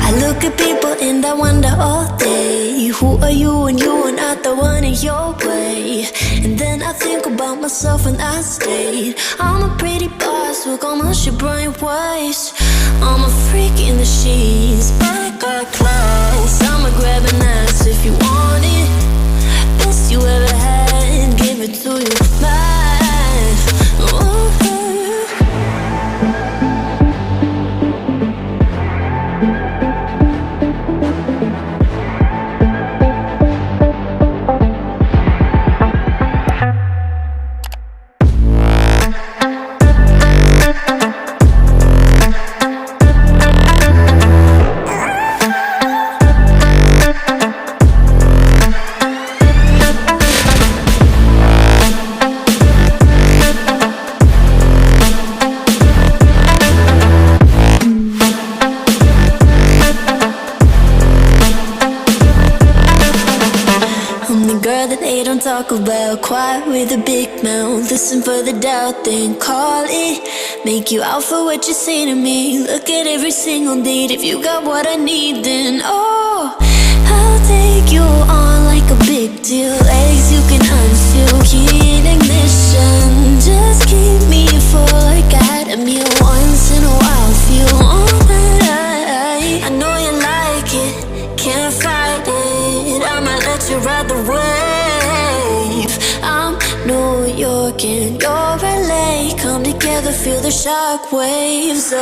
I look at people and I wonder all day, who are you and you are not the one in your way. And then I think about myself and I state, I'm a pretty boss with almost your brainwaves. I'm a freak in the sheets, but I got class. I'ma grab an ass if you want it. Best you ever had, give it to you, man. Ooh. Talk about quiet with a big mouth. Listen for the doubt, then call it. Make you out for what you say to me. Look at every single date. If you got what I need, then oh, I'll take you on like a big deal. Legs you can unseal, key in ignition. Just keep me full like I had a meal. Once in a while, feel alright. I know you like it, can't fight it. I'ma let you ride the wave. I'm New York and you're LA. Come together, feel the shock waves.